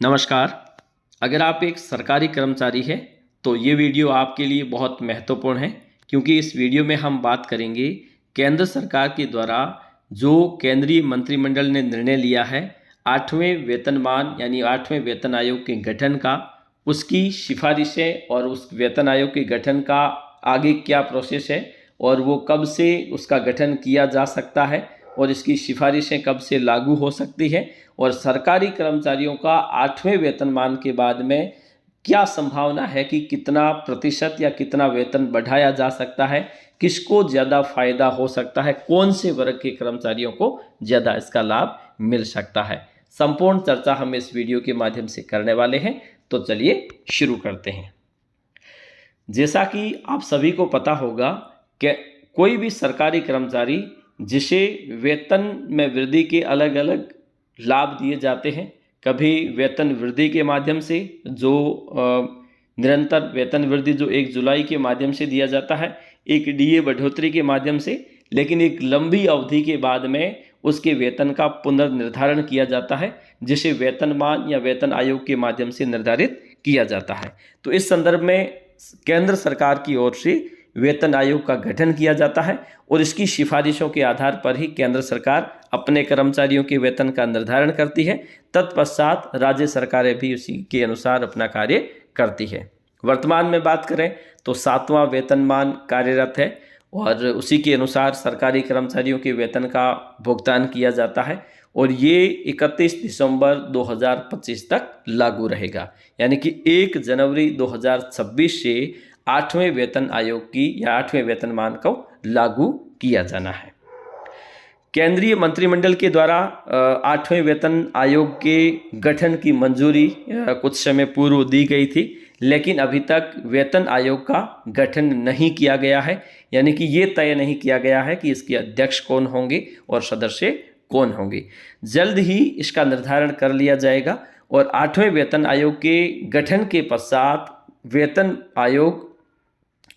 नमस्कार। अगर आप एक सरकारी कर्मचारी हैं तो ये वीडियो आपके लिए बहुत महत्वपूर्ण है, क्योंकि इस वीडियो में हम बात करेंगे केंद्र सरकार के द्वारा जो केंद्रीय मंत्रिमंडल ने निर्णय लिया है 8वें वेतनमान यानी 8वें वेतन आयोग के गठन का, उसकी सिफारिशें और उस वेतन आयोग के गठन का आगे क्या प्रोसेस है और वो कब से उसका गठन किया जा सकता है और इसकी सिफारिशें कब से लागू हो सकती है और सरकारी कर्मचारियों का 8वें वेतनमान के बाद में क्या संभावना है कि कितना प्रतिशत या कितना वेतन बढ़ाया जा सकता है, किसको ज़्यादा फायदा हो सकता है, कौन से वर्ग के कर्मचारियों को ज़्यादा इसका लाभ मिल सकता है। संपूर्ण चर्चा हम इस वीडियो के माध्यम से करने वाले हैं, तो चलिए शुरू करते हैं। जैसा कि आप सभी को पता होगा कि कोई भी सरकारी कर्मचारी जिसे वेतन में वृद्धि के अलग अलग लाभ दिए जाते हैं, कभी वेतन वृद्धि के माध्यम से जो निरंतर वेतन वृद्धि जो 1 जुलाई के माध्यम से दिया जाता है, एक डीए बढ़ोतरी के माध्यम से, लेकिन एक लंबी अवधि के बाद में उसके वेतन का पुनर्निर्धारण किया जाता है, जिसे वेतनमान या वेतन आयोग के माध्यम से निर्धारित किया जाता है। तो इस संदर्भ में केंद्र सरकार की ओर से वेतन आयोग का गठन किया जाता है और इसकी सिफारिशों के आधार पर ही केंद्र सरकार अपने कर्मचारियों के वेतन का निर्धारण करती है। तत्पश्चात राज्य सरकारें भी उसी के अनुसार अपना कार्य करती है। वर्तमान में बात करें तो 7वां वेतनमान कार्यरत है और उसी के अनुसार सरकारी कर्मचारियों के वेतन का भुगतान किया जाता है और ये 31 दिसंबर 2025 तक लागू रहेगा। यानी कि 1 जनवरी 2026 से 8वें वेतन आयोग की या 8वें वेतनमान को लागू किया जाना है। केंद्रीय मंत्रिमंडल के द्वारा 8वें वेतन आयोग के गठन की मंजूरी कुछ समय पूर्व दी गई थी, लेकिन अभी तक वेतन आयोग का गठन नहीं किया गया है। यानी कि ये तय नहीं किया गया है कि इसके अध्यक्ष कौन होंगे और सदस्य कौन होंगे। जल्द ही इसका निर्धारण कर लिया जाएगा और 8वें वेतन आयोग के गठन के पश्चात वेतन आयोग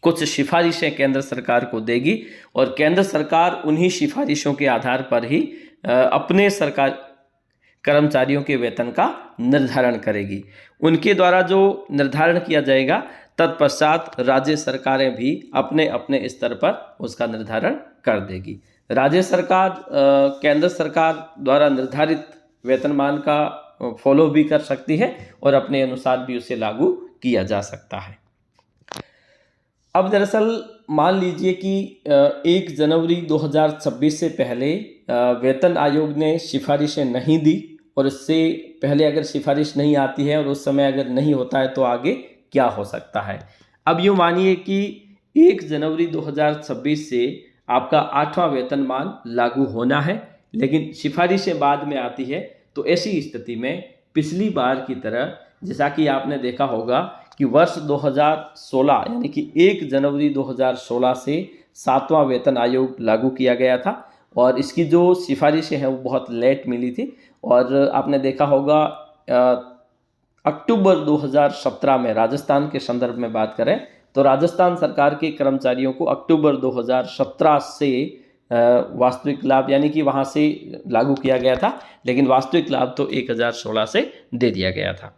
कुछ सिफारिशें केंद्र सरकार को देगी और केंद्र सरकार उन्हीं सिफारिशों के आधार पर ही अपने सरकार कर्मचारियों के वेतन का निर्धारण करेगी। उनके द्वारा जो निर्धारण किया जाएगा, तत्पश्चात राज्य सरकारें भी अपने अपने स्तर पर उसका निर्धारण कर देगी। राज्य सरकार केंद्र सरकार द्वारा निर्धारित वेतनमान का फॉलो भी कर सकती है और अपने अनुसार भी उसे लागू किया जा सकता है। अब दरअसल मान लीजिए कि 1 जनवरी 2026 से पहले वेतन आयोग ने सिफारिशें नहीं दी और इससे पहले अगर सिफारिश नहीं आती है और उस समय अगर नहीं होता है तो आगे क्या हो सकता है। अब यूँ मानिए कि 1 जनवरी 2026 से आपका 8वां वेतनमान लागू होना है, लेकिन सिफारिशें बाद में आती है, तो ऐसी स्थिति में पिछली बार की तरह जैसा कि आपने देखा होगा कि वर्ष 2016 यानी कि 1 जनवरी 2016 से 7वां वेतन आयोग लागू किया गया था और इसकी जो सिफारिशें हैं वो बहुत लेट मिली थी और आपने देखा होगा अक्टूबर 2017 में राजस्थान के संदर्भ में बात करें तो राजस्थान सरकार के कर्मचारियों को अक्टूबर 2017 से वास्तविक लाभ यानी कि वहाँ से लागू किया गया था, लेकिन वास्तविक लाभ तो 1016 से दे दिया गया था।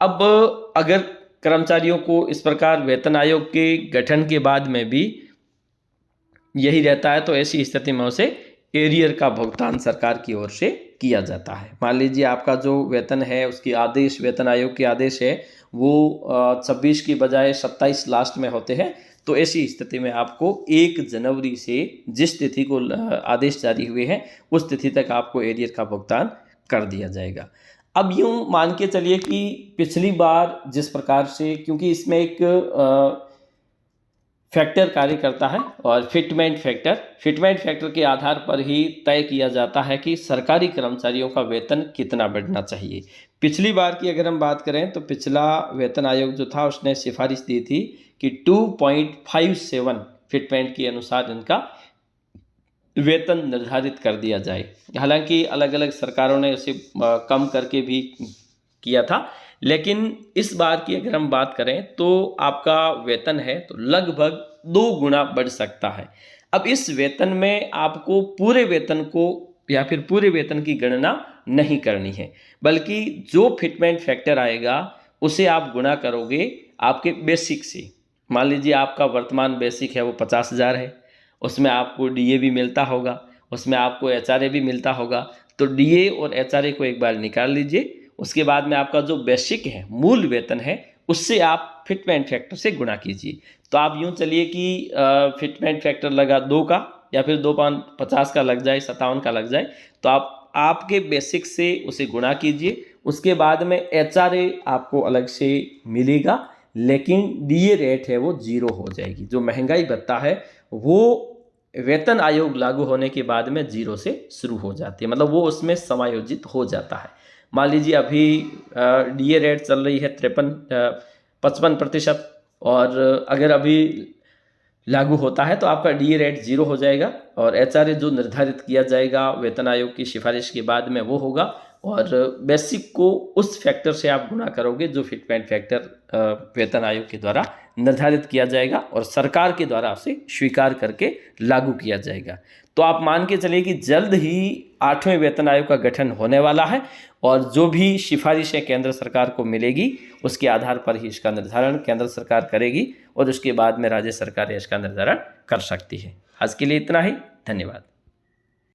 अब अगर कर्मचारियों को इस प्रकार वेतन आयोग के गठन के बाद में भी यही रहता है तो ऐसी स्थिति में उसे एरियर का भुगतान सरकार की ओर से किया जाता है। मान लीजिए आपका जो वेतन है उसकी आदेश वेतन आयोग के आदेश है वो 26 की बजाय 27 लास्ट में होते हैं, तो ऐसी स्थिति में आपको 1 जनवरी से जिस तिथि को आदेश जारी हुए हैं उस तिथि तक आपको एरियर का भुगतान कर दिया जाएगा। अब यूँ मान के चलिए कि पिछली बार जिस प्रकार से, क्योंकि इसमें एक फैक्टर कार्य करता है और फिटमेंट फैक्टर के आधार पर ही तय किया जाता है कि सरकारी कर्मचारियों का वेतन कितना बढ़ना चाहिए। पिछली बार की अगर हम बात करें तो पिछला वेतन आयोग जो था उसने सिफारिश दी थी कि 2.57 फिटमेंट के अनुसार इनका वेतन निर्धारित कर दिया जाए। हालांकि अलग अलग सरकारों ने उसे कम करके भी किया था, लेकिन इस बार की अगर हम बात करें तो आपका वेतन है तो लगभग 2 गुना बढ़ सकता है। अब इस वेतन में आपको पूरे वेतन को या फिर पूरे वेतन की गणना नहीं करनी है, बल्कि जो फिटमेंट फैक्टर आएगा उसे आप गुणा करोगे आपके बेसिक से। मान लीजिए आपका वर्तमान बेसिक है वो 50,000 है, उसमें आपको डीए भी मिलता होगा, उसमें आपको एचआरए भी मिलता होगा, तो डीए और एचआरए को एक बार निकाल लीजिए। उसके बाद में आपका जो बेसिक है, मूल वेतन है, उससे आप फिटमेंट फैक्टर से गुणा कीजिए। तो आप यूँ चलिए कि फिटमेंट फैक्टर लगा 2 का, या फिर 2/50 का लग जाए, 57 का लग जाए, तो आप आपके बेसिक से उसे गुणा कीजिए। उसके बाद में एचआरए आपको अलग से मिलेगा, लेकिन डीए रेट है वो 0 हो जाएगी। जो महंगाई भत्ता है वो वेतन आयोग लागू होने के बाद में 0 से शुरू हो जाती है, मतलब वो उसमें समायोजित हो जाता है। मान लीजिए अभी डीए रेट चल रही है 55%, और अगर अभी लागू होता है तो आपका डीए रेट 0 हो जाएगा, और एचआरए जो निर्धारित किया जाएगा वेतन आयोग की सिफारिश के बाद में वो होगा, और बेसिक को उस फैक्टर से आप गुणा करोगे जो फिटमेंट फैक्टर वेतन आयोग के द्वारा निर्धारित किया जाएगा और सरकार के द्वारा उसे स्वीकार करके लागू किया जाएगा। तो आप मान के चलिए कि जल्द ही 8वें वेतन आयोग का गठन होने वाला है, और जो भी सिफारिशें केंद्र सरकार को मिलेगी उसके आधार पर ही इसका निर्धारण केंद्र सरकार करेगी, और उसके बाद में राज्य सरकार इसका निर्धारण कर सकती है। आज के लिए इतना ही, धन्यवाद।